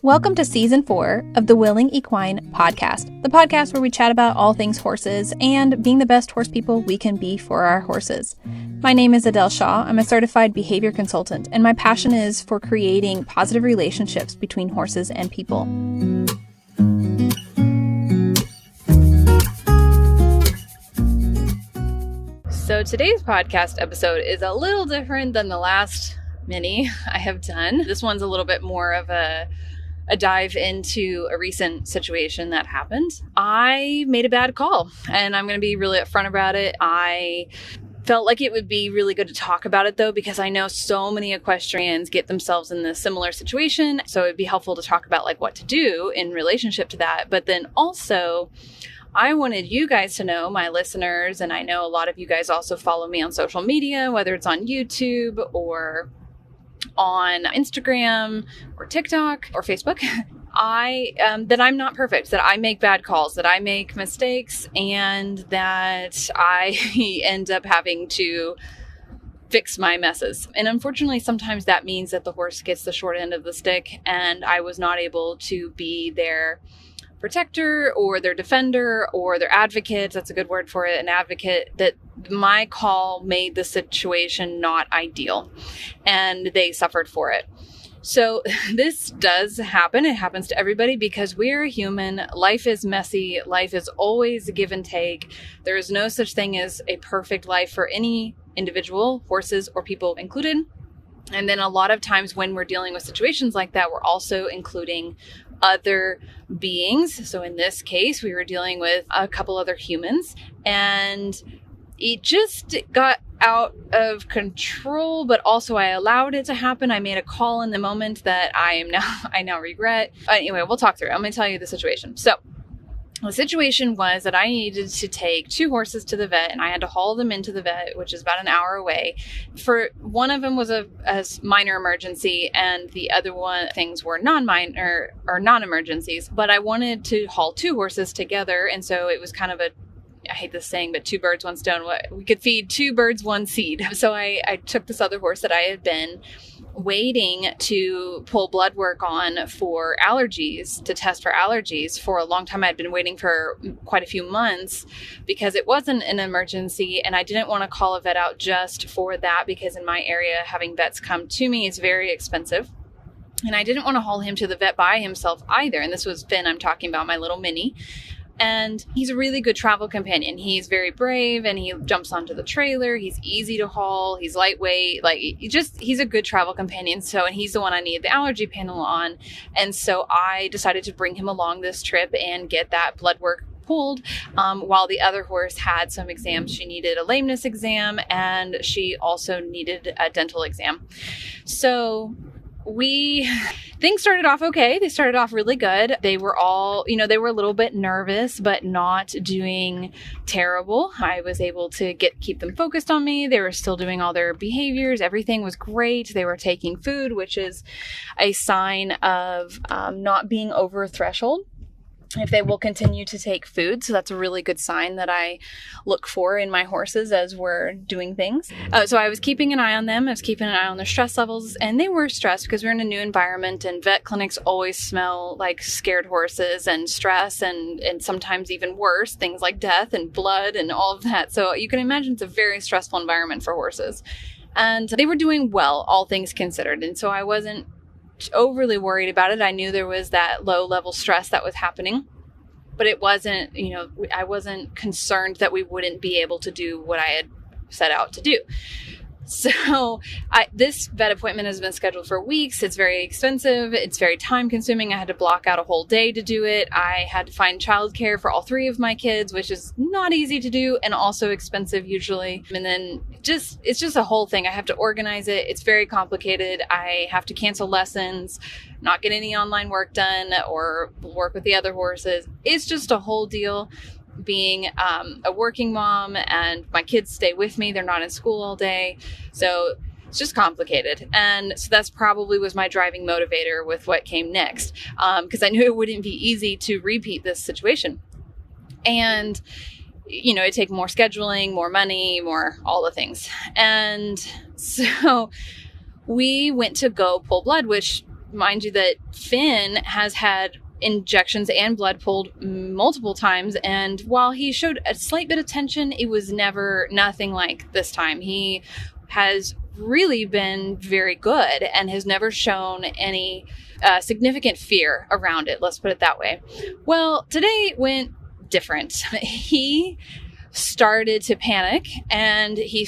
Welcome to Season 4 of the Willing Equine Podcast, the podcast where we chat about all things horses and being the best horse people we can be for our horses. My name is Adele Shaw. I'm a certified behavior consultant, and my passion is for creating positive relationships between horses and people. So today's podcast episode is a little different than the last many I have done. This one's a little bit more of a dive into a recent situation that happened. I made a bad call, and I'm going to be really upfront about it. I felt like it would be really good to talk about it, though, because I know so many equestrians get themselves in this similar situation. So it'd be helpful to talk about like what to do in relationship to that. But then also, I wanted you guys to know, my listeners, and I know a lot of you guys also follow me on social media, whether it's on YouTube or on Instagram or TikTok or Facebook, that I'm not perfect, that I make bad calls, that I make mistakes, and that I end up having to fix my messes. And unfortunately, sometimes that means that the horse gets the short end of the stick, and I was not able to be their protector or their defender or their advocate. That's a good word for it, an advocate. That my call made the situation not ideal, and they suffered for it. So this does happen. It happens to everybody because we're human. Life is messy. Life is always a give and take. There is no such thing as a perfect life for any individual, horses or people included. And then a lot of times when we're dealing with situations like that, we're also including other beings. So in this case, we were dealing with a couple other humans, and it just got out of control, but also I allowed it to happen. I made a call in the moment that I now regret. Anyway, we'll talk through it. I'm going to tell you the situation. So the situation was that I needed to take two horses to the vet, and I had to haul them into the vet, which is about an hour away. For one of them was a minor emergency, and the other things were non-minor or non-emergencies. But I wanted to haul two horses together, and so it was kind of I hate this saying, but two birds, one stone. We could feed two birds, one seed. So I took this other horse that I had been waiting to pull blood work on for allergies, to test for allergies for a long time. I'd been waiting for quite a few months because it wasn't an emergency, and I didn't want to call a vet out just for that, because in my area, having vets come to me is very expensive. And I didn't want to haul him to the vet by himself either. And this was Finn, I'm talking about, my little mini. And he's a really good travel companion. He's very brave, and he jumps onto the trailer. He's easy to haul. He's lightweight. He's a good travel companion. And he's the one I needed the allergy panel on. And so I decided to bring him along this trip and get that blood work pulled, while the other horse had some exams. She needed a lameness exam, and she also needed a dental exam. So things started off okay. They started off really good. They were all, they were a little bit nervous, but not doing terrible. I was able to keep them focused on me. They were still doing all their behaviors. Everything was great. They were taking food, which is a sign of not being over a threshold, if they will continue to take food. So that's a really good sign that I look for in my horses as we're doing things. So I was keeping an eye on them. I was keeping an eye on their stress levels, and they were stressed because we're in a new environment, and vet clinics always smell like scared horses and stress, and sometimes even worse, things like death and blood and all of that. So you can imagine it's a very stressful environment for horses. And they were doing well, all things considered. And so I wasn't overly worried about it. I knew there was that low level stress that was happening, but it wasn't, I wasn't concerned that we wouldn't be able to do what I had set out to do. So this vet appointment has been scheduled for weeks. It's very expensive. It's very time consuming. I had to block out a whole day to do it. I had to find childcare for all three of my kids, which is not easy to do and also expensive usually. And then it's just a whole thing. I have to organize it. It's very complicated. I have to cancel lessons, not get any online work done or work with the other horses. It's just a whole deal. Being a working mom, and my kids stay with me. They're not in school all day. So it's just complicated. And so that's probably was my driving motivator with what came next. Because I knew it wouldn't be easy to repeat this situation. And, it'd take more scheduling, more money, more all the things. And so we went to go pull blood, which mind you that Finn has had injections and blood pulled multiple times, and while he showed a slight bit of tension, it was never nothing like this time. He has really been very good and has never shown any significant fear around it, let's put it that way. Well, today went different. He started to panic, and he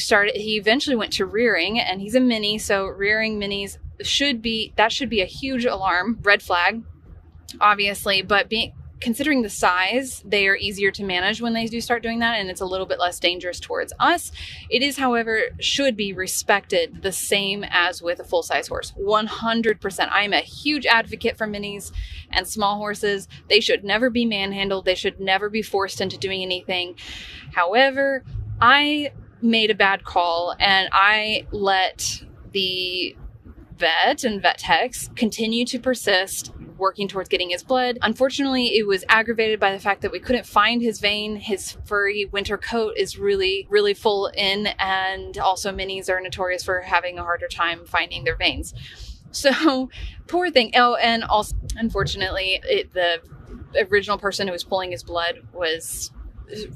eventually went to rearing, and he's a mini, so rearing minis should be a huge alarm, red flag, obviously, but considering the size, they are easier to manage when they do start doing that, and it's a little bit less dangerous towards us. It is, however, should be respected the same as with a full-size horse. 100%. I am a huge advocate for minis and small horses. They should never be manhandled. They should never be forced into doing anything. However, I made a bad call, and I let the vet and vet techs continue to persist, working towards getting his blood. Unfortunately, it was aggravated by the fact that we couldn't find his vein. His furry winter coat is really, really full in, and also minis are notorious for having a harder time finding their veins. So, poor thing. Oh, and also, unfortunately, the original person who was pulling his blood was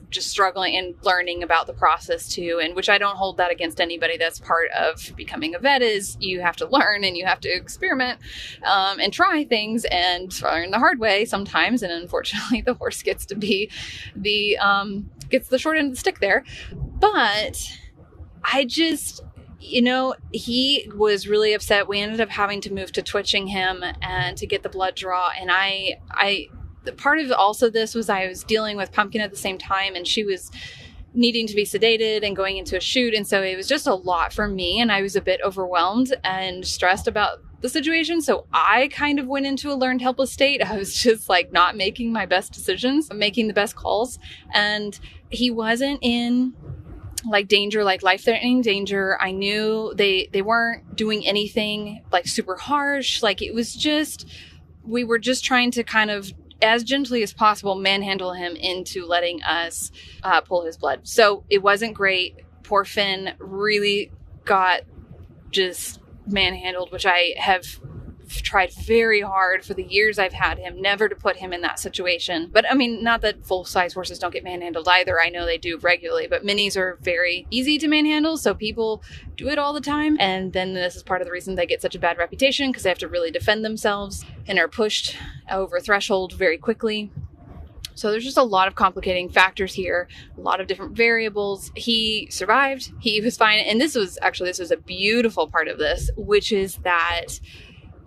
just struggling and learning about the process too, and which I don't hold that against anybody. That's part of becoming a vet, is you have to learn and you have to experiment and try things and learn the hard way sometimes, and unfortunately the horse gets to be gets the short end of the stick there. But I just, he was really upset. We ended up having to move to twitching him and to get the blood draw, and part of also this was I was dealing with Pumpkin at the same time, and she was needing to be sedated and going into a shoot. And so it was just a lot for me, and I was a bit overwhelmed and stressed about the situation. So I kind of went into a learned helpless state. I was just like not making my best decisions, making the best calls. And he wasn't in like danger, like life-threatening danger. I knew they weren't doing anything like super harsh. Like it was just, we were just trying to kind of, as gently as possible, manhandle him into letting us pull his blood. So it wasn't great. Poor Finn really got just manhandled, which I have tried very hard for the years I've had him never to put him in that situation. But I mean, not that full-size horses don't get manhandled either. I know they do regularly, but minis are very easy to manhandle, so people do it all the time. And then this is part of the reason they get such a bad reputation, because they have to really defend themselves and are pushed over threshold very quickly. So there's just a lot of complicating factors here, a lot of different variables. He survived. He was fine. And this was a beautiful part of this, which is that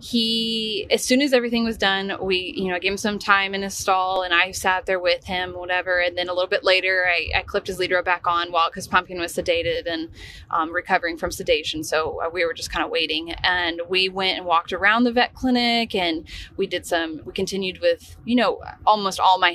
he, as soon as everything was done, we, I gave him some time in his stall, and I sat there with him, whatever. And then a little bit later, I clipped his lead rope back on because Pumpkin was sedated and recovering from sedation. So we were just kind of waiting, and we went and walked around the vet clinic, and we continued with, almost all my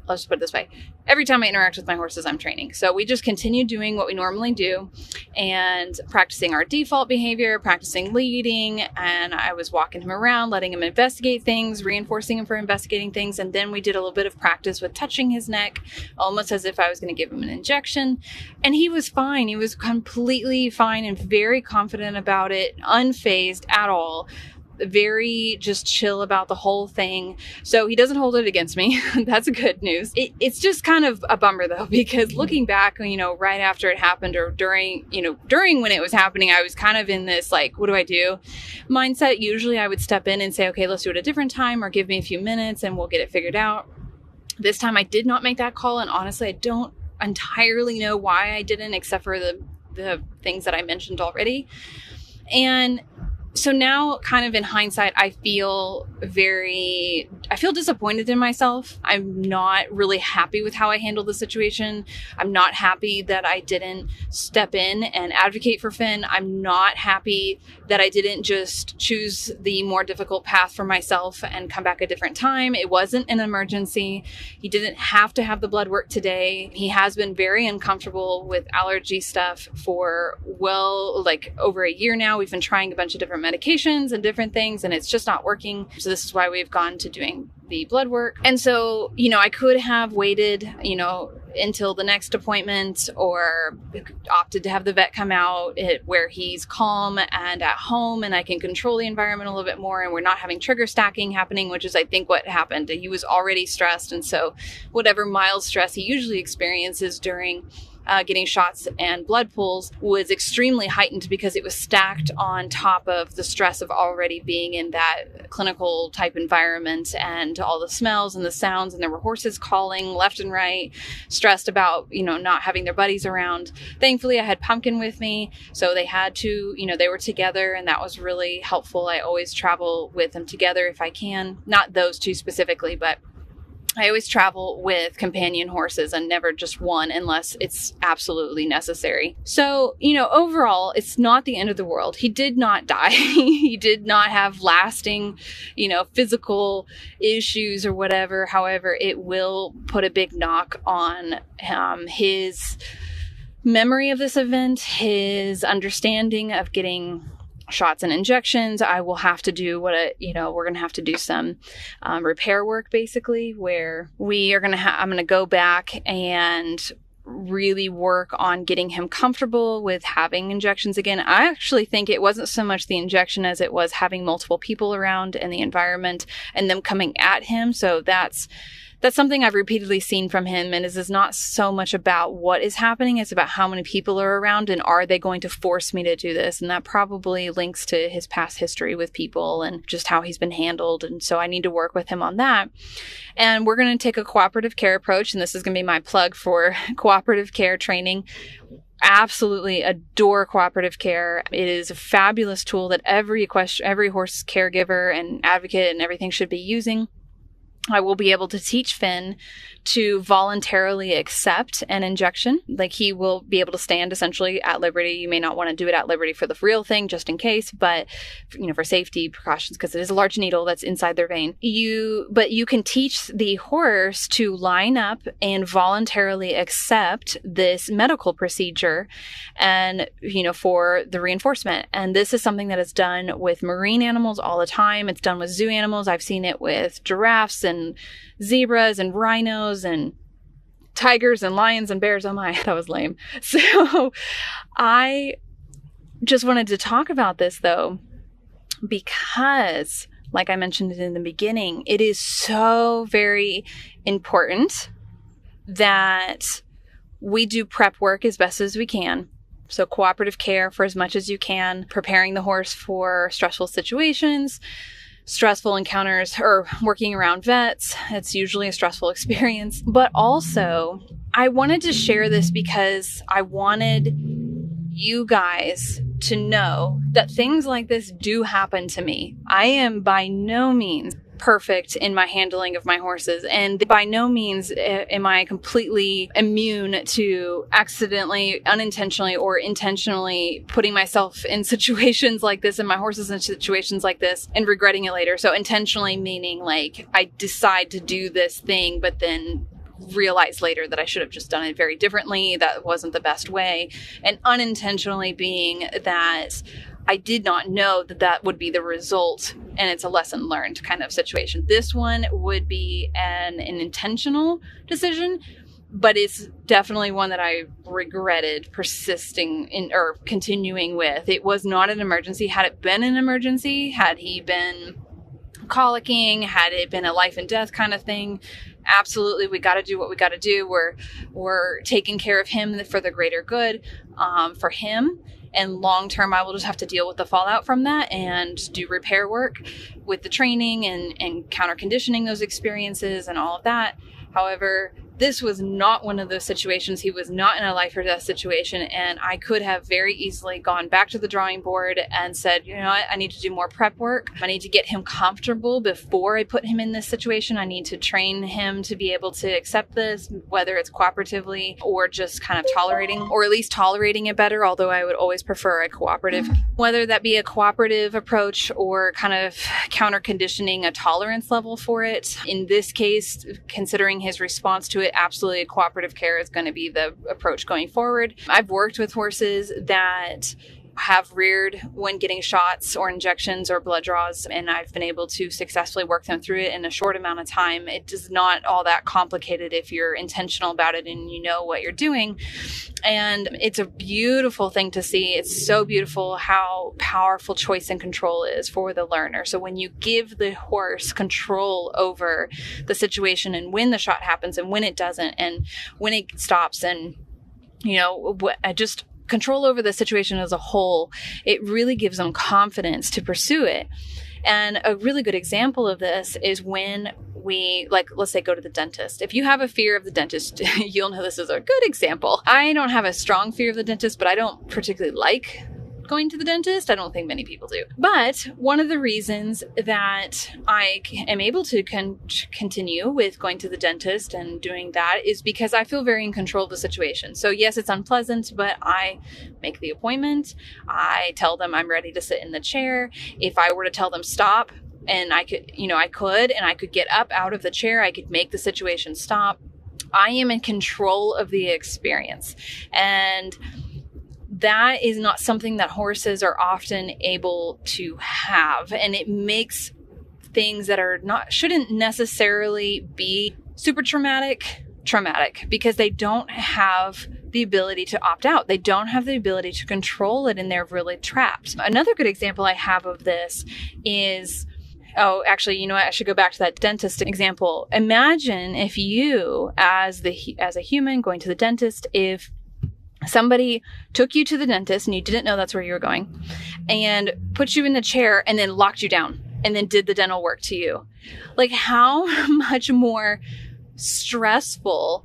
let's just put it this way. Every time I interact with my horses, I'm training. So we just continued doing what we normally do and practicing our default behavior, practicing leading. And I was walking him around, letting him investigate things, reinforcing him for investigating things. And then we did a little bit of practice with touching his neck, almost as if I was going to give him an injection. And he was fine. He was completely fine and very confident about it, unfazed at all. Very just chill about the whole thing. So he doesn't hold it against me. That's good news. It's just kind of a bummer though, because looking back, right after it happened, or during when it was happening, I was kind of in this like, what do I do mindset. Usually I would step in and say, okay, let's do it a different time, or give me a few minutes and we'll get it figured out. This time I did not make that call. And honestly, I don't entirely know why I didn't, except for the things that I mentioned already. And so now, kind of in hindsight, I feel disappointed in myself. I'm not really happy with how I handled the situation. I'm not happy that I didn't step in and advocate for Finn. I'm not happy that I didn't just choose the more difficult path for myself and come back a different time. It wasn't an emergency. He didn't have to have the blood work today. He has been very uncomfortable with allergy stuff for over a year now. We've been trying a bunch of different different medications and different things, and it's just not working. So this is why we've gone to doing the blood work. And so, I could have waited, until the next appointment, or opted to have the vet come out where he's calm and at home and I can control the environment a little bit more and we're not having trigger stacking happening, which is I think what happened. He was already stressed, and so whatever mild stress he usually experiences during getting shots and blood pulls was extremely heightened because it was stacked on top of the stress of already being in that clinical type environment and all the smells and the sounds, and there were horses calling left and right, stressed about, not having their buddies around. Thankfully, I had Pumpkin with me, so they had to, they were together, and that was really helpful. I always travel with them together if I can. Not those two specifically, but I always travel with companion horses and never just one unless it's absolutely necessary. So, overall, it's not the end of the world. He did not die. He did not have lasting, physical issues or whatever. However, it will put a big knock on his memory of this event, his understanding of getting shots and injections. I will have to do we're going to have to do some repair work, basically, where I'm going to go back and really work on getting him comfortable with having injections again. I actually think it wasn't so much the injection as it was having multiple people around and the environment and them coming at him. So that's something I've repeatedly seen from him, and is not so much about what is happening, it's about how many people are around and are they going to force me to do this? And that probably links to his past history with people and just how he's been handled. And so I need to work with him on that. And we're going to take a cooperative care approach, and this is going to be my plug for cooperative care training. Absolutely adore cooperative care. It is a fabulous tool that every horse caregiver and advocate and everything should be using. I will be able to teach Finn to voluntarily accept an injection. Like, he will be able to stand essentially at liberty. You may not want to do it at liberty for the real thing, just in case, but for safety precautions, because it is a large needle that's inside their vein. But you can teach the horse to line up and voluntarily accept this medical procedure and, for the reinforcement. And this is something that is done with marine animals all the time. It's done with zoo animals. I've seen it with giraffes and zebras and rhinos and tigers and lions and bears. Oh my, that was lame. So I just wanted to talk about this though, because like I mentioned in the beginning, it is so very important that we do prep work as best as we can. So cooperative care for as much as you can, preparing the horse for stressful situations, stressful encounters, or working around vets. It's usually a stressful experience. But also, I wanted to share this because I wanted you guys to know that things like this do happen to me. I am by no means perfect in my handling of my horses, and by no means am I completely immune to accidentally, unintentionally, or intentionally putting myself in situations like this and my horses in situations like this and regretting it later. So intentionally meaning like I decide to do this thing, but then realize later that I should have just done it very differently. That wasn't the best way. And unintentionally being that I did not know that would be the result, and it's a lesson learned kind of situation. This one would be an intentional decision, but it's definitely one that I regretted persisting in or continuing with. It was not an emergency. Had it been an emergency, had he been colicking, had it been a life and death kind of thing, absolutely, we got to do what we got to do. We're taking care of him for the greater good for him. And long term, I will just have to deal with the fallout from that and do repair work with the training and counter conditioning those experiences and all of that. However, this was not one of those situations. He was not in a life or death situation. And I could have very easily gone back to the drawing board and said, you know what, I need to do more prep work. I need to get him comfortable before I put him in this situation. I need to train him to be able to accept this, whether it's cooperatively or just kind of tolerating, or at least tolerating it better. Although I would always prefer a cooperative, whether that be a cooperative approach or kind of counter conditioning a tolerance level for it. In this case, considering his response to it, absolutely cooperative care is going to be the approach going forward. I've worked with horses that have reared when getting shots or injections or blood draws, and I've been able to successfully work them through it in a short amount of time. It is not all that complicated if you're intentional about it and you know what you're doing. And it's a beautiful thing to see. It's so beautiful how powerful choice and control is for the learner. So when you give the horse control over the situation and when the shot happens and when it doesn't and when it stops and, just control over the situation as a whole, it really gives them confidence to pursue it. And a really good example of this is when we, let's say, go to the dentist. If you have a fear of the dentist, you'll know this is a good example. I don't have a strong fear of the dentist, but I don't particularly like going to the dentist. I don't think many people do. But one of the reasons that I am able to continue with going to the dentist and doing that is because I feel very in control of the situation. So yes, it's unpleasant, but I make the appointment. I tell them I'm ready to sit in the chair. If I were to tell them stop, and I could get up out of the chair, I could make the situation stop. I am in control of the experience. And that is not something that horses are often able to have. And it makes things that shouldn't necessarily be super traumatic because they don't have the ability to opt out. They don't have the ability to control it, and they're really trapped. Another good example I have of this is, actually, you know what? I should go back to that dentist example. Imagine if you, as a human going to the dentist, if somebody took you to the dentist and you didn't know that's where you were going and put you in the chair and then locked you down and then did the dental work to you. Like, how much more stressful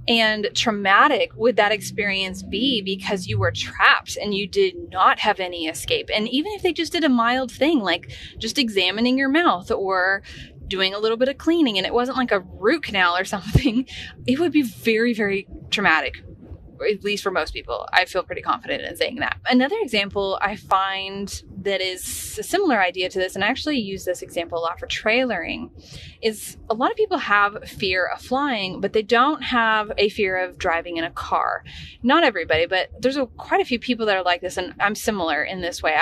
and traumatic would that experience be because you were trapped and you did not have any escape? And even if they just did a mild thing, like just examining your mouth or doing a little bit of cleaning, and it wasn't like a root canal or something, it would be very, very traumatic. At least for most people. I feel pretty confident in saying that. Another example I find that is a similar idea to this, and I actually use this example a lot for trailering, is a lot of people have fear of flying, but they don't have a fear of driving in a car. Not everybody, but there's quite a few people that are like this, and I'm similar in this way.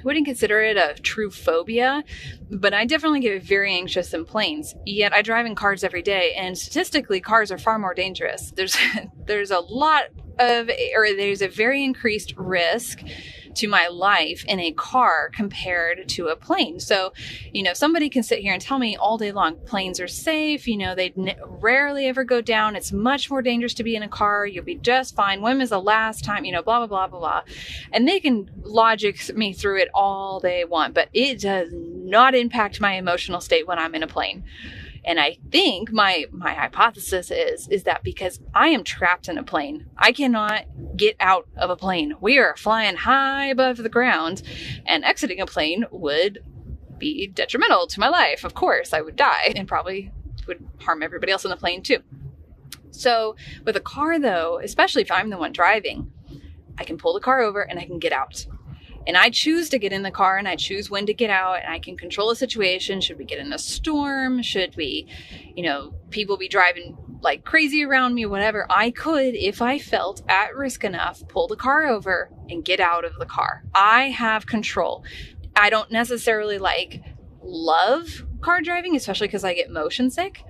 Wouldn't consider it a true phobia, but I definitely get very anxious in planes. Yet I drive in cars every day, and statistically, cars are far more dangerous. There's a very increased risk to my life in a car compared to a plane. So, somebody can sit here and tell me all day long, planes are safe, they rarely ever go down. It's much more dangerous to be in a car. You'll be just fine. When was the last time, blah, blah, blah, blah, blah. And they can logic me through it all they want, but it does not impact my emotional state when I'm in a plane. And I think my hypothesis is that because I am trapped in a plane, I cannot get out of a plane. We are flying high above the ground, and exiting a plane would be detrimental to my life. Of course, I would die and probably would harm everybody else on the plane too. So with a car though, especially if I'm the one driving, I can pull the car over and I can get out. And I choose to get in the car and I choose when to get out, and I can control the situation. Should we get in a storm? Should we, people be driving like crazy around me, whatever. I could, if I felt at risk enough, pull the car over and get out of the car. I have control. I don't necessarily love car driving, especially because I get motion sick,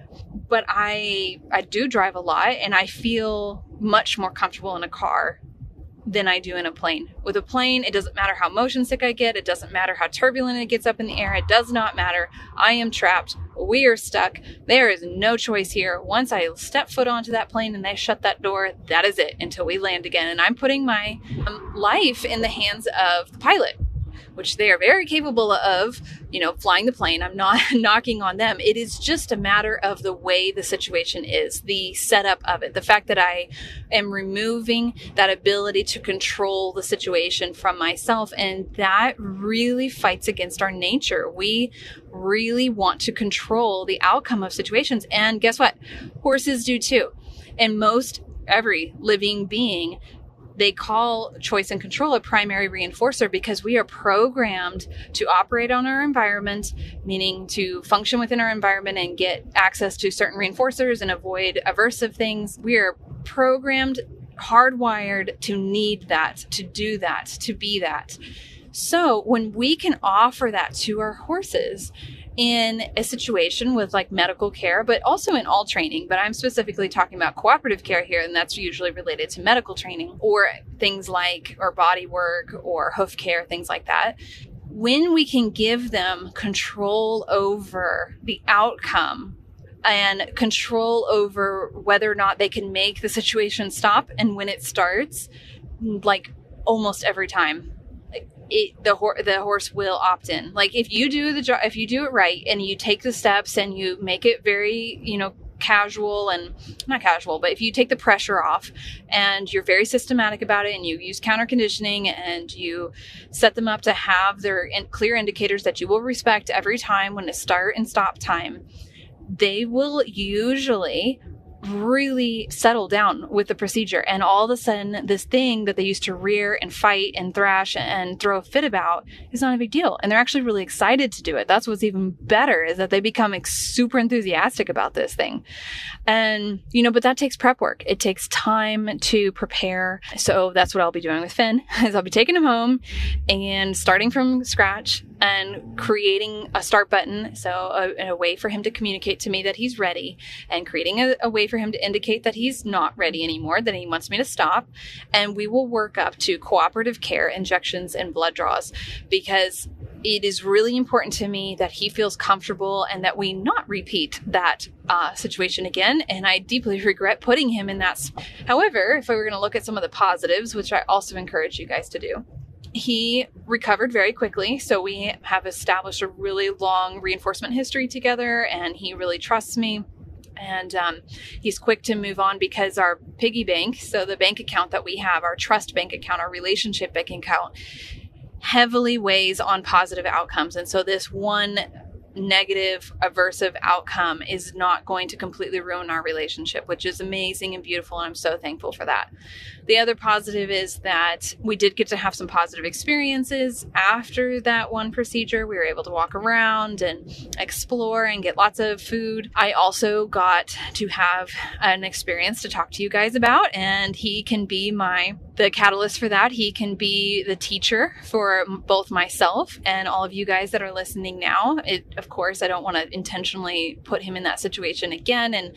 but I do drive a lot and I feel much more comfortable in a car than I do in a plane. With a plane, it doesn't matter how motion sick I get. It doesn't matter how turbulent it gets up in the air. It does not matter. I am trapped. We are stuck. There is no choice here. Once I step foot onto that plane and they shut that door, that is it until we land again. And I'm putting my life in the hands of the pilot, which they are very capable of, flying the plane. I'm not knocking on them. It is just a matter of the way the situation is, the setup of it, the fact that I am removing that ability to control the situation from myself. And that really fights against our nature. We really want to control the outcome of situations. And guess what? Horses do too. And every living being, they call choice and control a primary reinforcer because we are programmed to operate on our environment, meaning to function within our environment and get access to certain reinforcers and avoid aversive things. We are programmed hardwired to need that, to do that, to be that. So when we can offer that to our horses in a situation with like medical care, but also in all training, but I'm specifically talking about cooperative care here, and that's usually related to medical training or things like, or body work or hoof care, things like that. When we can give them control over the outcome and control over whether or not they can make the situation stop, and when it starts, like almost every time, the horse will opt in. Like if you do the job, if you do it right and you take the steps and you make it very, casual, and not casual, but if you take the pressure off and you're very systematic about it and you use counter conditioning and you set them up to have their clear indicators that you will respect every time when it's start and stop time, they will usually really settle down with the procedure. And all of a sudden, this thing that they used to rear and fight and thrash and throw a fit about is not a big deal. And they're actually really excited to do it. That's what's even better, is that they become super enthusiastic about this thing. And, but that takes prep work. It takes time to prepare. So that's what I'll be doing with Finn, is I'll be taking him home and starting from scratch and creating a start button. So a way for him to communicate to me that he's ready, and creating a way for him to indicate that he's not ready anymore, that he wants me to stop. And we will work up to cooperative care, injections, and blood draws, because it is really important to me that he feels comfortable and that we not repeat that situation again. And I deeply regret putting him in that. However, if I were going to look at some of the positives, which I also encourage you guys to do, he recovered very quickly. So we have established a really long reinforcement history together, and he really trusts me. And he's quick to move on, because our piggy bank, so the bank account that we have, our trust bank account, our relationship bank account, heavily weighs on positive outcomes. And so this one negative aversive outcome is not going to completely ruin our relationship, which is amazing and beautiful. And I'm so thankful for that. The other positive is that we did get to have some positive experiences after that one procedure. We were able to walk around and explore and get lots of food. I also got to have an experience to talk to you guys about, and he can be the catalyst for that. He can be the teacher for both myself and all of you guys that are listening now. Of course, I don't want to intentionally put him in that situation again. And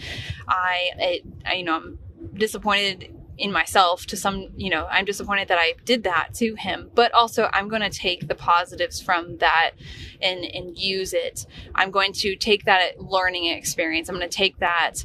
I'm disappointed in myself I'm disappointed that I did that to him, but also I'm going to take the positives from that and use it. I'm going to take that learning experience. I'm going to take that,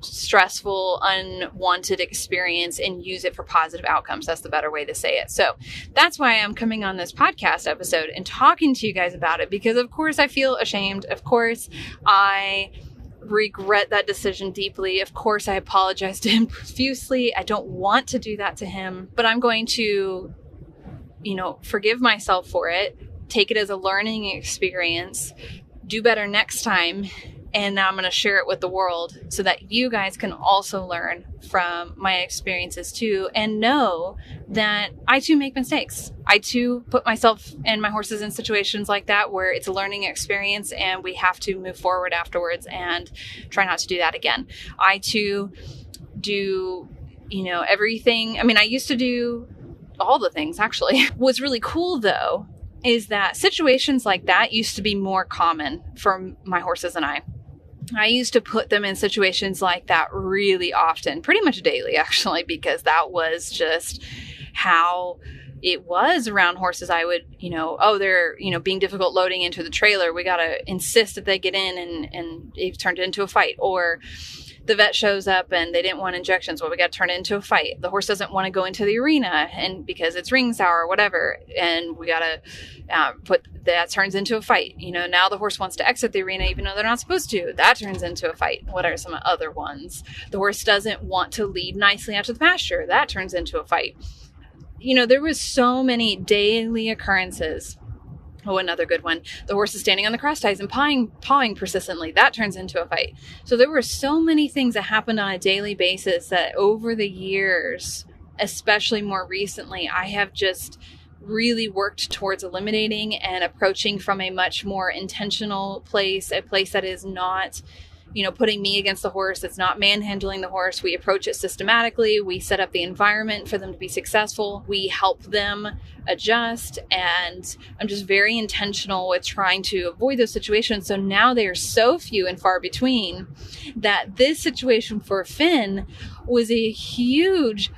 stressful, unwanted experience and use it for positive outcomes. That's the better way to say it. So that's why I'm coming on this podcast episode and talking to you guys about it, because of course I feel ashamed. Of course I regret that decision deeply. Of course I apologize to him profusely. I don't want to do that to him, but I'm going to, forgive myself for it, take it as a learning experience, do better next time. And now I'm going to share it with the world so that you guys can also learn from my experiences too, and know that I too make mistakes. I too put myself and my horses in situations like that where it's a learning experience and we have to move forward afterwards and try not to do that again. I too do, everything. I mean, I used to do all the things actually. What's really cool though is that situations like that used to be more common for my horses and I. I used to put them in situations like that really often, pretty much daily actually, because that was just how it was around horses. I would, they're, being difficult loading into the trailer. We got to insist that they get in, and it turned into a fight. Or the vet shows up and they didn't want injections. Well, we got to turn it into a fight. The horse doesn't want to go into the arena, and because it's ring sour or whatever, and we got to that turns into a fight. Now the horse wants to exit the arena even though they're not supposed to. That turns into a fight. What are some other ones? The horse doesn't want to lead nicely out to the pasture. That turns into a fight. There was so many daily occurrences. Oh, another good one. The horse is standing on the cross ties and pawing persistently. That turns into a fight. So there were so many things that happened on a daily basis that over the years, especially more recently, I have just really worked towards eliminating and approaching from a much more intentional place, a place that is not putting me against the horse. It's not manhandling the horse. We approach it systematically. We set up the environment for them to be successful. We help them adjust. And I'm just very intentional with trying to avoid those situations. So now they are so few and far between that this situation for Finn was a huge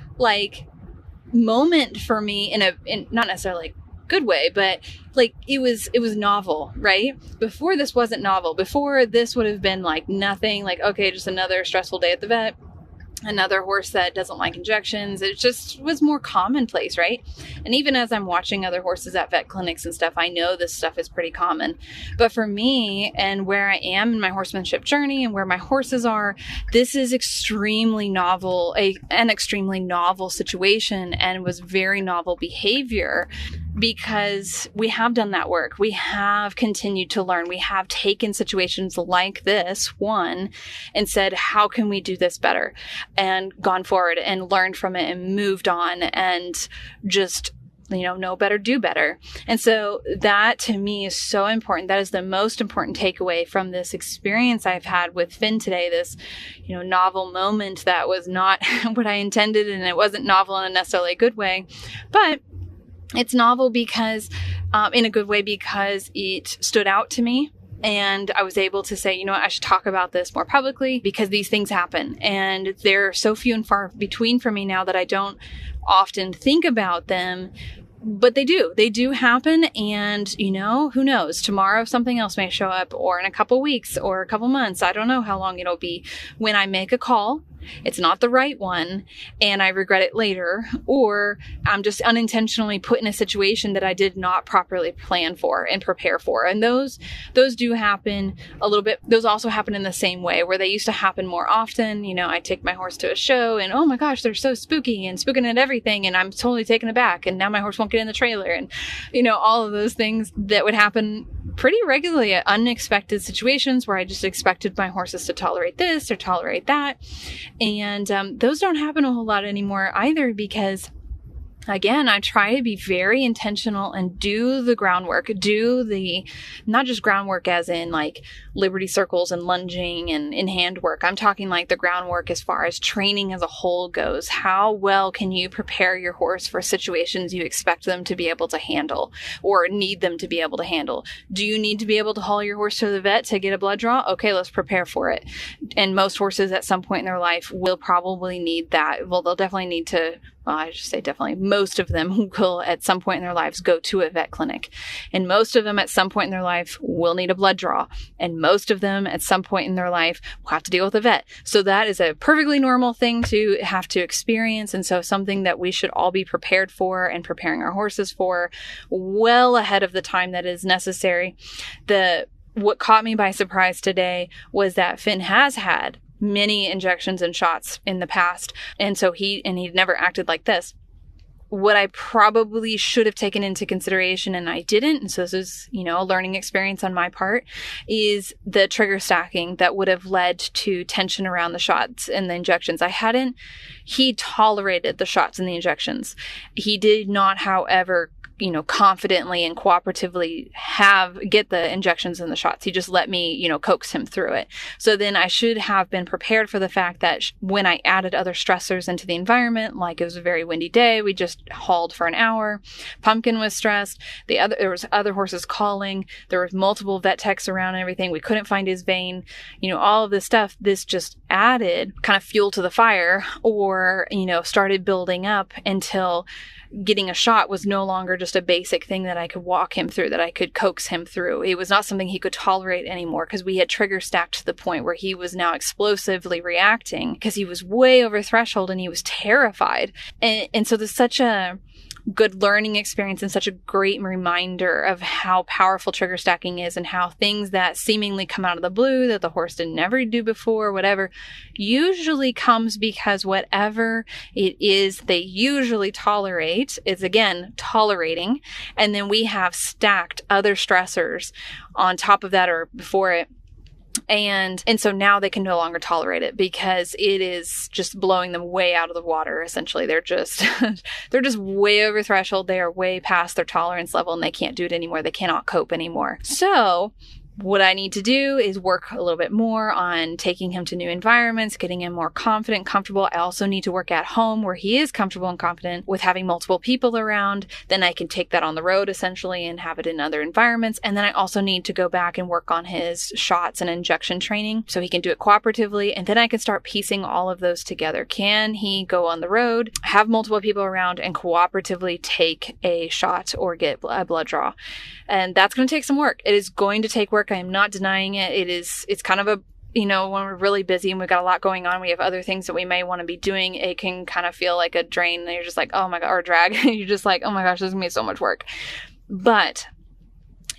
moment for me in not necessarily good way, but it was novel, right? Before this wasn't novel. Before this would have been nothing, okay, just another stressful day at the vet, another horse that doesn't like injections. It just was more commonplace, right? And even as I'm watching other horses at vet clinics and stuff, I know this stuff is pretty common. But for me and where I am in my horsemanship journey and where my horses are, this is extremely novel, an extremely novel situation, and was very novel behavior. Because we have done that work. We have continued to learn. We have taken situations like this one and said, how can we do this better? And gone forward and learned from it and moved on and just, know better, do better. And so that to me is so important. That is the most important takeaway from this experience I've had with Finn today, this, novel moment that was not what I intended, and it wasn't novel in a necessarily good way, but it's novel because, in a good way, because it stood out to me. And I was able to say, I should talk about this more publicly because these things happen. And they're so few and far between for me now that I don't often think about them. But they do happen. And, who knows? Tomorrow something else may show up, or in a couple weeks or a couple months. I don't know how long it'll be when I make a call. It's not the right one and I regret it later, or I'm just unintentionally put in a situation that I did not properly plan for and prepare for. And those do happen a little bit. Those also happen in the same way, where they used to happen more often. I take my horse to a show and, oh my gosh, they're so spooky and spooking at everything. And I'm totally taken aback. And now my horse won't get in the trailer. And, all of those things that would happen pretty regularly at unexpected situations where I just expected my horses to tolerate this or tolerate that. And those don't happen a whole lot anymore either, because again, I try to be very intentional and do the groundwork, not just groundwork as in liberty circles and lunging and in hand work. I'm talking the groundwork as far as training as a whole goes. How well can you prepare your horse for situations you expect them to be able to handle or need them to be able to handle? Do you need to be able to haul your horse to the vet to get a blood draw? Okay, let's prepare for it. And most horses at some point in their life will probably need that. Well, they'll definitely need to, I should say definitely, most of them will at some point in their lives go to a vet clinic. And most of them at some point in their life will need a blood draw. And most of them at some point in their life will have to deal with a vet. So that is a perfectly normal thing to have to experience. And so something that we should all be prepared for and preparing our horses for well ahead of the time that is necessary. What caught me by surprise today was that Finn has had many injections and shots in the past. And so he'd never acted like this. What I probably should have taken into consideration, and I didn't, and so this is, a learning experience on my part, is the trigger stacking that would have led to tension around the shots and the injections. He tolerated the shots and the injections. He did not, however, confidently and cooperatively get the injections and the shots. He just let me, coax him through it. So then I should have been prepared for the fact that when I added other stressors into the environment, like it was a very windy day, we just hauled for an hour, Pumpkin was stressed, there was other horses calling, there was multiple vet techs around and everything, we couldn't find his vein, all of this stuff, this just added kind of fuel to the fire, or, started building up until getting a shot was no longer just a basic thing that I could walk him through, that I could coax him through. It was not something he could tolerate anymore, because we had trigger stacked to the point where he was now explosively reacting because he was way over threshold and he was terrified. And so there's such a good learning experience and such a great reminder of how powerful trigger stacking is, and how things that seemingly come out of the blue that the horse didn't ever do before, whatever, usually comes because whatever it is they usually tolerate is, again, tolerating. And then we have stacked other stressors on top of that or before it. And so now they can no longer tolerate it because it is just blowing them way out of the water. Essentially, they're just way over threshold. They are way past their tolerance level and they can't do it anymore. They cannot cope anymore. So What I need to do is work a little bit more on taking him to new environments, getting him more confident, comfortable. I also need to work at home where he is comfortable and confident with having multiple people around. Then I can take that on the road essentially and have it in other environments. And then I also need to go back and work on his shots and injection training so he can do it cooperatively. And then I can start piecing all of those together. Can he go on the road, have multiple people around, and cooperatively take a shot or get a blood draw? And that's going to take some work. It is going to take work. I am not denying it. It's kind of a, when we're really busy and we've got a lot going on, we have other things that we may want to be doing. It can kind of feel like a drain. And you're just like, oh my God, or a drag. You're just like, oh my gosh, this is going to be so much work. But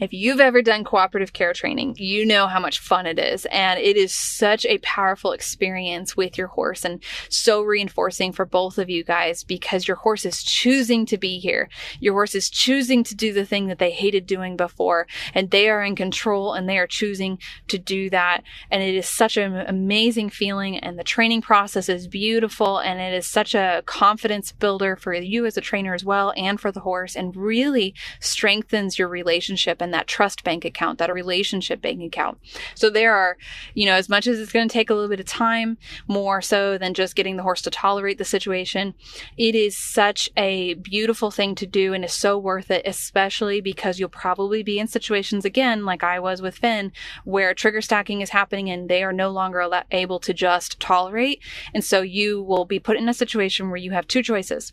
if you've ever done cooperative care training, you know how much fun it is. And it is such a powerful experience with your horse and so reinforcing for both of you guys because your horse is choosing to be here. Your horse is choosing to do the thing that they hated doing before, and they are in control and they are choosing to do that. And it is such an amazing feeling, and the training process is beautiful, and it is such a confidence builder for you as a trainer as well and for the horse, and really strengthens your relationship and that trust bank account, that relationship bank account. So there are, as much as it's going to take a little bit of time, more so than just getting the horse to tolerate the situation, it is such a beautiful thing to do and is so worth it, especially because you'll probably be in situations again, like I was with Finn, where trigger stacking is happening and they are no longer able to just tolerate. And so you will be put in a situation where you have two choices.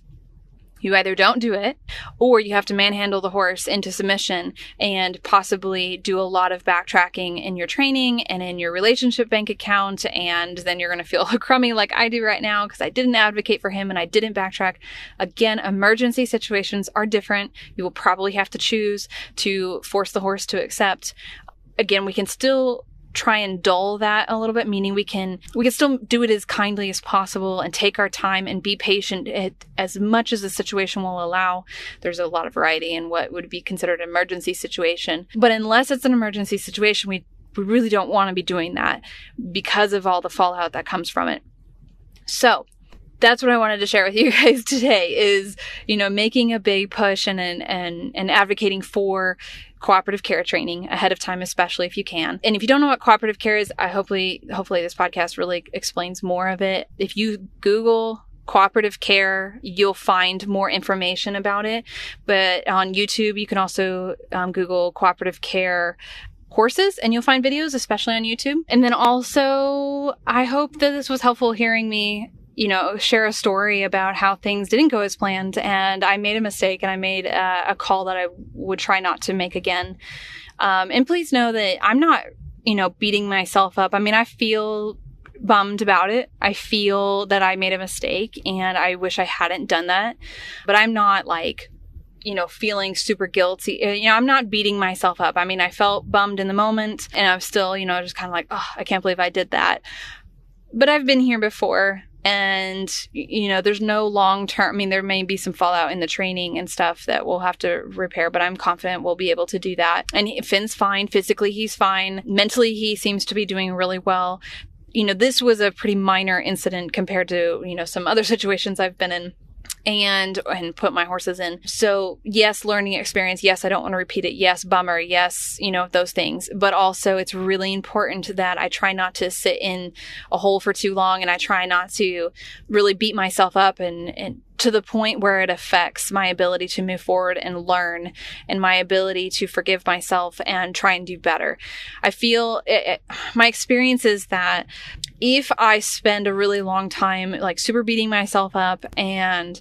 You either don't do it, or you have to manhandle the horse into submission and possibly do a lot of backtracking in your training and in your relationship bank account. And then you're going to feel crummy like I do right now because I didn't advocate for him and I didn't backtrack. Again, emergency situations are different. You will probably have to choose to force the horse to accept. Again, we can still try and dull that a little bit, meaning we can still do it as kindly as possible and take our time and be patient as much as the situation will allow. There's a lot of variety in what would be considered an emergency situation. But unless it's an emergency situation, we really don't want to be doing that because of all the fallout that comes from it. So that's what I wanted to share with you guys today is, making a big push and advocating for cooperative care training ahead of time, especially if you can. And if you don't know what cooperative care is, hopefully this podcast really explains more of it. If you Google cooperative care, you'll find more information about it. But on YouTube, you can also Google cooperative care horses and you'll find videos, especially on YouTube. And then also, I hope that this was helpful hearing me share a story about how things didn't go as planned and I made a mistake and I made a call that I would try not to make again. And please know that I'm not, beating myself up. I mean, I feel bummed about it. I feel that I made a mistake and I wish I hadn't done that, but I'm not feeling super guilty. I'm not beating myself up. I mean, I felt bummed in the moment and I'm still, just kind of like, oh, I can't believe I did that. But I've been here before. And, there's no long-term, there may be some fallout in the training and stuff that we'll have to repair, but I'm confident we'll be able to do that. And Finn's fine. Physically, he's fine. Mentally, he seems to be doing really well. This was a pretty minor incident compared to, some other situations I've been in and put my horses in. So yes, learning experience. Yes, I don't want to repeat it. Yes, bummer. Yes, those things. But also it's really important that I try not to sit in a hole for too long and I try not to really beat myself up and to the point where it affects my ability to move forward and learn and my ability to forgive myself and try and do better. I feel my experience is that if I spend a really long time super beating myself up and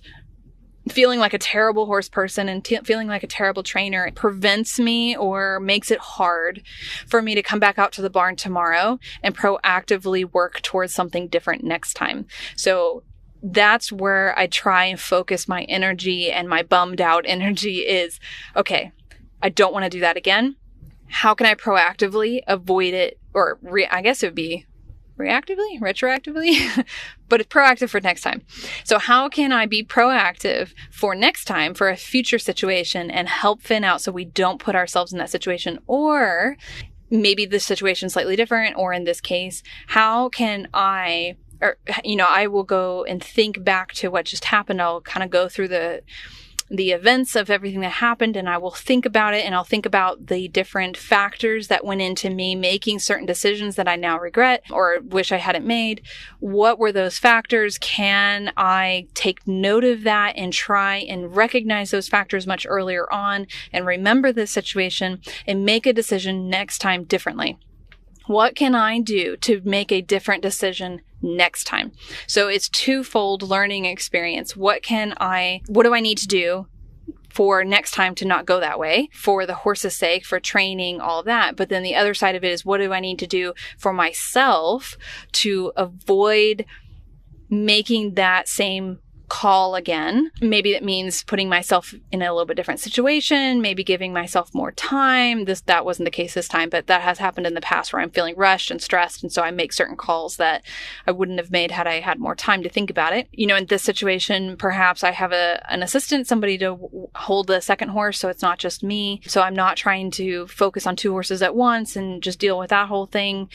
feeling like a terrible horse person and feeling like a terrible trainer, it prevents me or makes it hard for me to come back out to the barn tomorrow and proactively work towards something different next time. So that's where I try and focus my energy, and my bummed out energy is, okay, I don't want to do that again. How can I proactively avoid it? Or I guess it would be retroactively, but it's proactive for next time. So how can I be proactive for next time, for a future situation, and help Finn out so we don't put ourselves in that situation? Or maybe the situation is slightly different, or in this case, how can I will go and think back to what just happened. I'll kind of go through the the events of everything that happened, and I will think about it, and I'll think about the different factors that went into me making certain decisions that I now regret or wish I hadn't made. What were those factors? Can I take note of that and try and recognize those factors much earlier on and remember this situation and make a decision next time differently? What can I do to make a different decision next time? So it's twofold learning experience. What do I need to do for next time to not go that way, for the horse's sake, for training, all of that. But then the other side of it is, what do I need to do for myself to avoid making that same call again? Maybe it means putting myself in a little bit different situation, maybe giving myself more time. That wasn't the case this time, but that has happened in the past where I'm feeling rushed and stressed. And so I make certain calls that I wouldn't have made had I had more time to think about it. In this situation, perhaps I have an assistant, somebody to hold the second horse. So it's not just me. So I'm not trying to focus on 2 horses at once and just deal with that whole thing.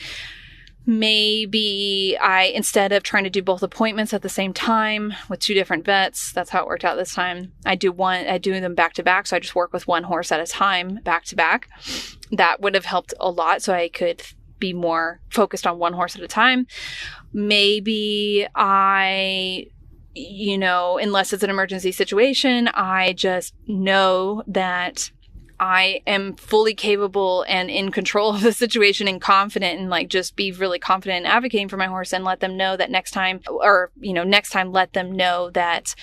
Maybe instead of trying to do both appointments at the same time with 2 different vets, that's how it worked out this time. I do them back to back. So I just work with 1 horse at a time, back to back. That would have helped a lot. So I could be more focused on 1 horse at a time. Maybe unless it's an emergency situation, I just know that I am fully capable and in control of the situation and confident, and just be really confident in advocating for my horse, and let them know that next time let them know that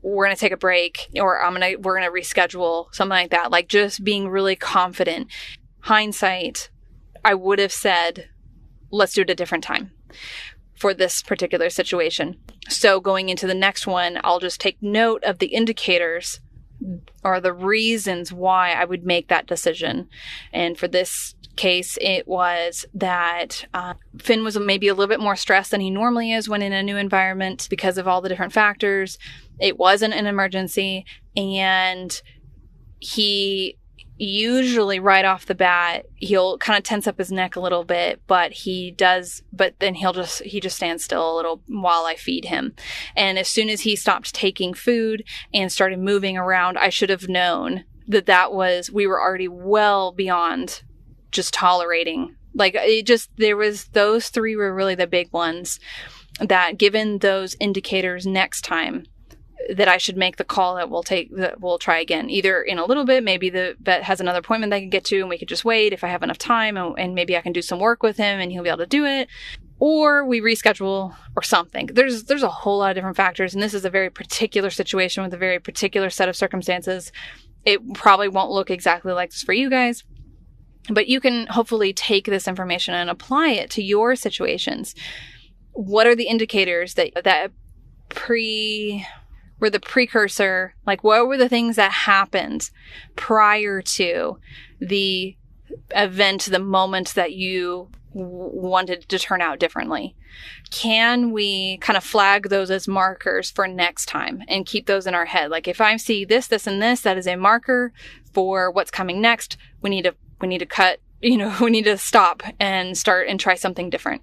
we're going to take a break, or we're going to reschedule, something like that. Just being really confident. Hindsight, I would have said, let's do it a different time for this particular situation. So going into the next one, I'll just take note of the indicators or the reasons why I would make that decision. And for this case, it was that Finn was maybe a little bit more stressed than he normally is when in a new environment because of all the different factors. It wasn't an emergency, and he usually right off the bat, he'll kind of tense up his neck a little bit, but then he just stands still a little while I feed him. And as soon as he stopped taking food and started moving around, I should have known we were already well beyond just tolerating. Those 3 were really the big ones that, given those indicators next time, that I should make the call that we'll try again, either in a little bit. Maybe the vet has another appointment that I can get to and we could just wait if I have enough time, and maybe I can do some work with him and he'll be able to do it, or we reschedule or something. There's a whole lot of different factors, and this is a very particular situation with a very particular set of circumstances. It probably won't look exactly like this for you guys, but you can hopefully take this information and apply it to your situations. What are the indicators that were the precursor? What were the things that happened prior to the event, the moment that you wanted to turn out differently? Can we kind of flag those as markers for next time and keep those in our head? If I see this, and this, that is a marker for what's coming next. We need to cut, we need to stop and start and try something different,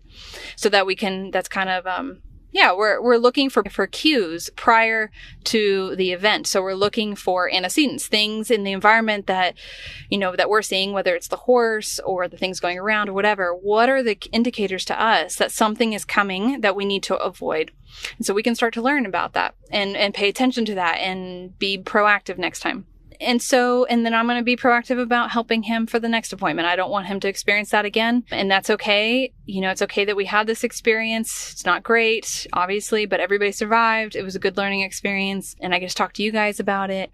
so that that's kind of, we're looking for cues prior to the event. So we're looking for antecedents, things in the environment that we're seeing, whether it's the horse or the things going around or whatever. What are the indicators to us that something is coming that we need to avoid? And so we can start to learn about that and pay attention to that and be proactive next time. And then I'm going to be proactive about helping him for the next appointment. I don't want him to experience that again. And that's okay. It's okay that we had this experience. It's not great, obviously, but everybody survived. It was a good learning experience. And I get to talk to you guys about it.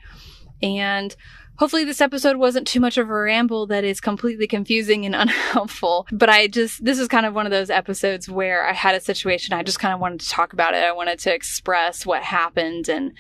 And hopefully this episode wasn't too much of a ramble that is completely confusing and unhelpful. But this is kind of one of those episodes where I had a situation. I just kind of wanted to talk about it. I wanted to express what happened and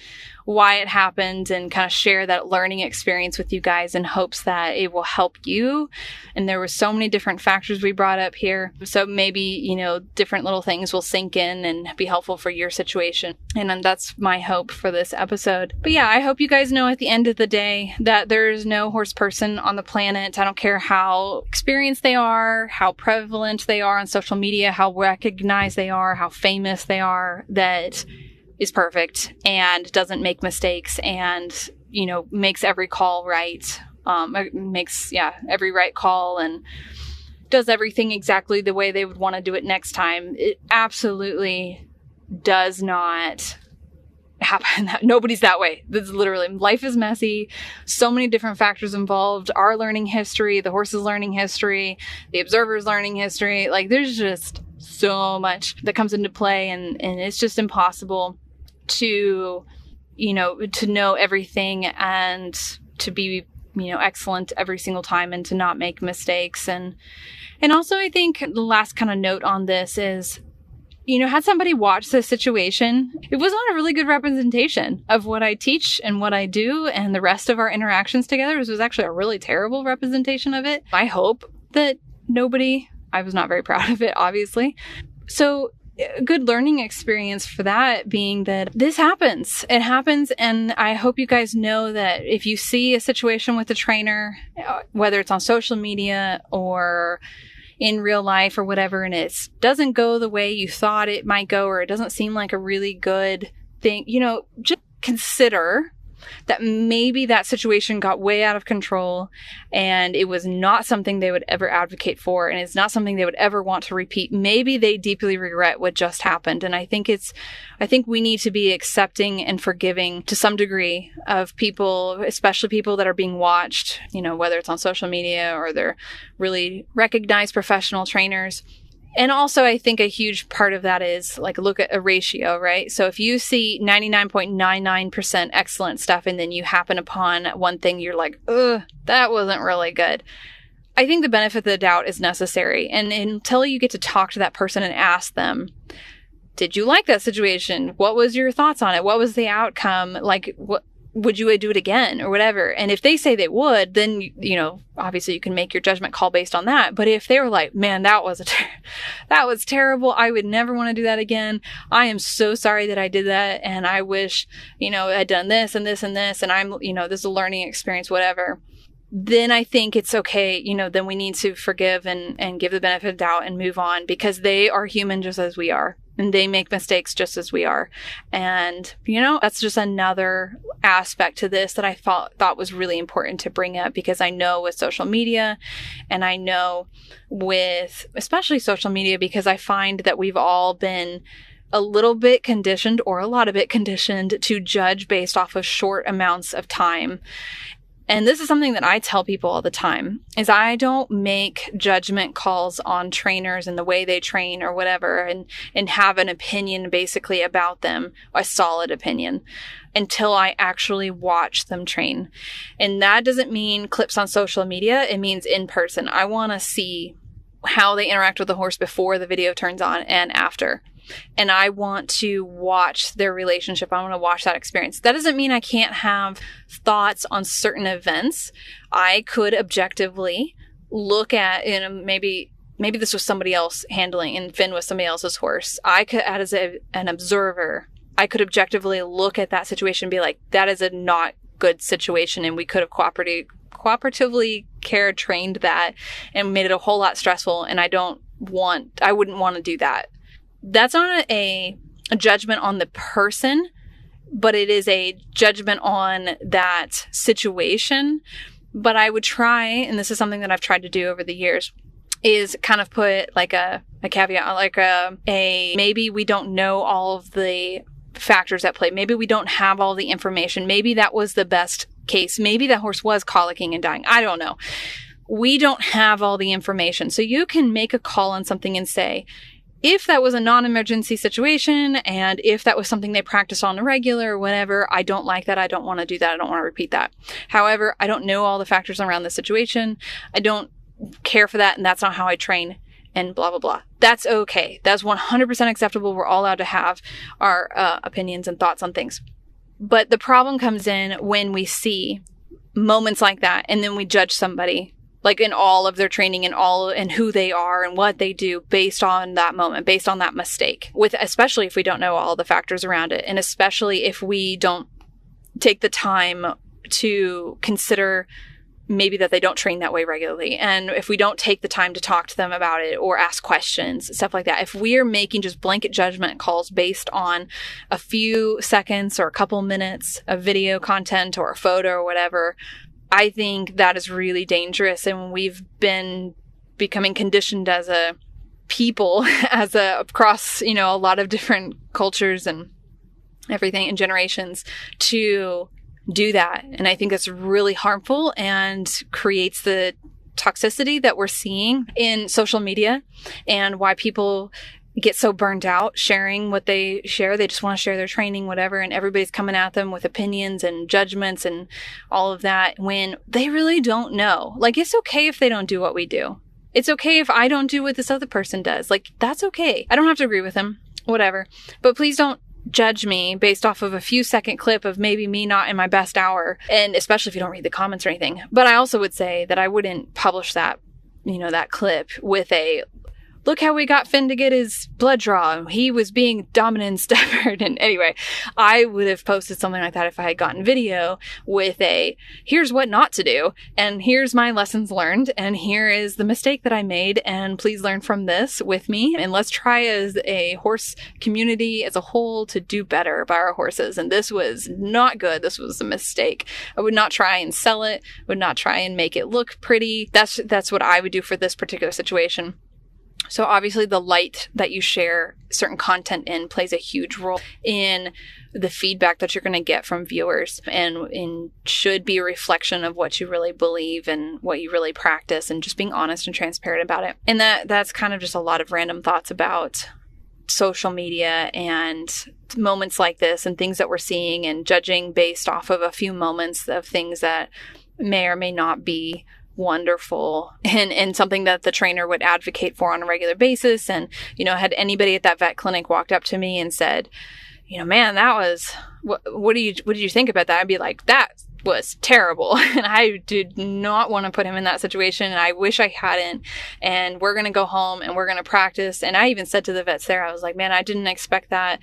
why it happened, and kind of share that learning experience with you guys in hopes that it will help you. And there were so many different factors we brought up here. So maybe, different little things will sink in and be helpful for your situation. And that's my hope for this episode. But yeah, I hope you guys know at the end of the day that there is no horse person on the planet. I don't care how experienced they are, how prevalent they are on social media, how recognized they are, how famous they are, that is perfect and doesn't make mistakes and, makes every call right, makes every right call and does everything exactly the way they would want to do it next time. It absolutely does not happen. Nobody's that way. This is literally, life is messy. So many different factors involved. Our learning history, the horse's learning history, the observer's learning history. Like, there's just so much that comes into play, and it's just impossible to know everything and to be excellent every single time and to not make mistakes. And also, I think the last kind of note on this is, had somebody watch this situation, it was not a really good representation of what I teach and what I do and the rest of our interactions together. This was actually a really terrible representation of it. I hope that I was not very proud of it, obviously. So a good learning experience for that being that this happens. It happens. And I hope you guys know that if you see a situation with a trainer, whether it's on social media or in real life or whatever, and it doesn't go the way you thought it might go, or it doesn't seem like a really good thing, just consider that maybe that situation got way out of control and it was not something they would ever advocate for, and it's not something they would ever want to repeat. Maybe they deeply regret what just happened. And I think we need to be accepting and forgiving to some degree of people, especially people that are being watched, whether it's on social media or they're really recognized professional trainers. And also, I think a huge part of that is look at a ratio, right? So if you see 99.99% excellent stuff and then you happen upon one thing, you're like, ugh, that wasn't really good. I think the benefit of the doubt is necessary. And until you get to talk to that person and ask them, did you like that situation? What was your thoughts on it? What was the outcome? What would you do it again or whatever? And if they say they would, then, obviously you can make your judgment call based on that. But if they were like, man, that was terrible. I would never want to do that again. I am so sorry that I did that. And I wish, I'd done this and this and this. And I'm, this is a learning experience, whatever. Then I think it's okay. Then we need to forgive and give the benefit of the doubt and move on, because they are human just as we are. And they make mistakes just as we are. And, that's just another aspect to this that I thought was really important to bring up, because I know with social media, and I know with especially social media, because I find that we've all been a little bit conditioned, or a lot of it conditioned, to judge based off of short amounts of time. And this is something that I tell people all the time, is I don't make judgment calls on trainers and the way they train or whatever, and have an opinion basically about them, a solid opinion, until I actually watch them train. And that doesn't mean clips on social media. It means in person. I want to see how they interact with the horse before the video turns on and after. And I want to watch their relationship. I want to watch that experience. That doesn't mean I can't have thoughts on certain events. I could objectively look at, maybe this was somebody else handling, and Finn was somebody else's horse. I could, as an observer, I could objectively look at that situation and be like, that is a not good situation, and we could have cooperatively trained that and made it a whole lot stressful. And I wouldn't want to do that. That's not a judgment on the person, but it is a judgment on that situation. But I would try, and this is something that I've tried to do over the years, is kind of put like a caveat, like a maybe we don't know all of the factors at play. Maybe we don't have all the information. Maybe that was the best case. Maybe that horse was colicking and dying. I don't know. We don't have all the information. So you can make a call on something and say, if that was a non-emergency situation, and if that was something they practice on a regular or whatever, I don't like that. I don't want to do that. I don't want to repeat that. However, I don't know all the factors around the situation. I don't care for that. And that's not how I train, and blah, blah, blah. That's okay. That's 100% acceptable. We're all allowed to have our opinions and thoughts on things. But the problem comes in when we see moments like that, and then we judge somebody like in all of their training and who they are and what they do based on that moment, based on that mistake, especially if we don't know all the factors around it. And especially if we don't take the time to consider maybe that they don't train that way regularly. And if we don't take the time to talk to them about it or ask questions, stuff like that, if we're making just blanket judgment calls based on a few seconds or a couple minutes of video content or a photo or whatever, I think that is really dangerous. And we've been becoming conditioned as a people, across, a lot of different cultures and everything and generations to do that. And I think that's really harmful and creates the toxicity that we're seeing in social media, and why people get so burned out sharing what they share. They just want to share their training, whatever, and everybody's coming at them with opinions and judgments and all of that when they really don't know. Like, it's okay if they don't do what we do. It's okay if I don't do what this other person does. Like, that's okay. I don't have to agree with them, whatever. But please don't judge me based off of a few second clip of maybe me not in my best hour. And especially if you don't read the comments or anything. But I also would say that I wouldn't publish that, that clip with a, look how we got Finn to get his blood draw. He was being dominant and stubborn. And anyway, I would have posted something like that if I had gotten video with a, here's what not to do. And here's my lessons learned. And here is the mistake that I made. And please learn from this with me. And let's try as a horse community as a whole to do better by our horses. And this was not good. This was a mistake. I would not try and sell it. Would not try and make it look pretty. That's what I would do for this particular situation. So obviously the light that you share certain content in plays a huge role in the feedback that you're going to get from viewers, and should be a reflection of what you really believe and what you really practice, and just being honest and transparent about it. And that's kind of just a lot of random thoughts about social media and moments like this and things that we're seeing and judging based off of a few moments of things that may or may not be wonderful and something that the trainer would advocate for on a regular basis. And, had anybody at that vet clinic walked up to me and said, man, that was, what did you think about that? I'd be like, that was terrible. And I did not want to put him in that situation. And I wish I hadn't. And we're going to go home and we're going to practice. And I even said to the vets there, I was like, man, I didn't expect that.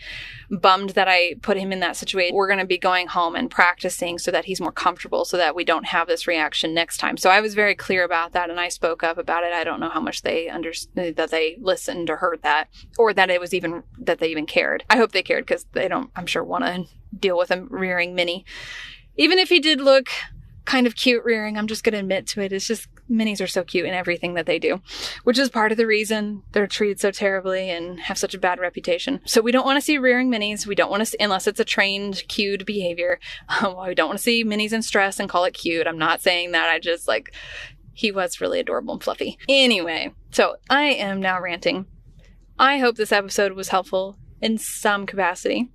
Bummed that I put him in that situation. We're going to be going home and practicing so that he's more comfortable, so that we don't have this reaction next time. So I was very clear about that. And I spoke up about it. I don't know how much they understood, that they listened or heard that, or that it was even, that they even cared. I hope they cared, because they don't, I'm sure, want to deal with a rearing Minnie. Even if he did look kind of cute rearing, I'm just going to admit to it. It's just, minis are so cute in everything that they do, which is part of the reason they're treated so terribly and have such a bad reputation. So we don't want to see rearing minis. We don't want to see, unless it's a trained, cued behavior. We don't want to see minis in stress and call it cute. I'm not saying that. I just he was really adorable and fluffy. Anyway, so I am now ranting. I hope this episode was helpful in some capacity.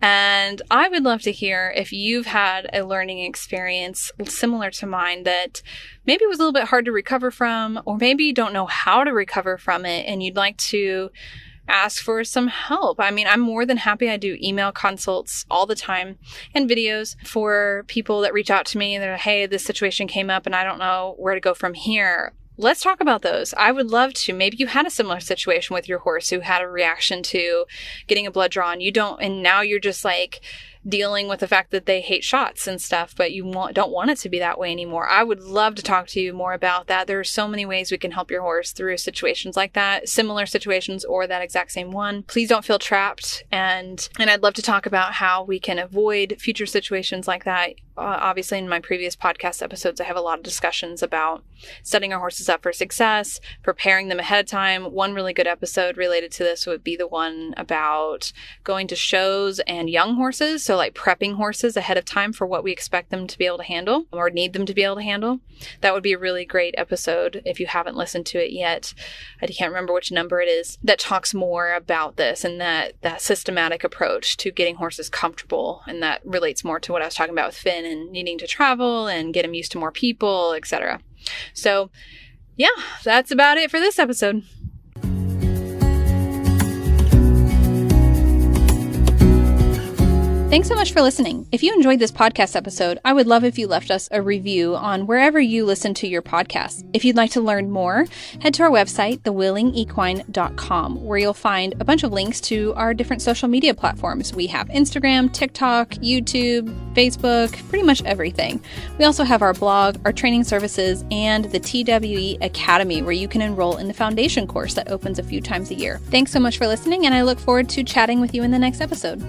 And I would love to hear if you've had a learning experience similar to mine that maybe was a little bit hard to recover from, or maybe you don't know how to recover from it and you'd like to ask for some help. I mean, I'm more than happy. I do email consults all the time and videos for people that reach out to me. They're, hey, this situation came up and I don't know where to go from here. Let's talk about those. I would love to. Maybe you had a similar situation with your horse who had a reaction to getting a blood draw and you don't, and now you're just dealing with the fact that they hate shots and stuff, but you don't want it to be that way anymore. I would love to talk to you more about that. There are so many ways we can help your horse through situations like that, similar situations or that exact same one. Please don't feel trapped. And I'd love to talk about how we can avoid future situations like that. Obviously, in my previous podcast episodes, I have a lot of discussions about setting our horses up for success, preparing them ahead of time. One really good episode related to this would be the one about going to shows and young horses. So prepping horses ahead of time for what we expect them to be able to handle or need them to be able to handle. That would be a really great episode if you haven't listened to it yet. I can't remember which number it is, that talks more about this and that systematic approach to getting horses comfortable. And that relates more to what I was talking about with Finn and needing to travel and get him used to more people, etc. So yeah, that's about it for this episode. Thanks so much for listening. If you enjoyed this podcast episode, I would love if you left us a review on wherever you listen to your podcasts. If you'd like to learn more, head to our website, thewillingequine.com, where you'll find a bunch of links to our different social media platforms. We have Instagram, TikTok, YouTube, Facebook, pretty much everything. We also have our blog, our training services, and the TWE Academy, where you can enroll in the foundation course that opens a few times a year. Thanks so much for listening, and I look forward to chatting with you in the next episode.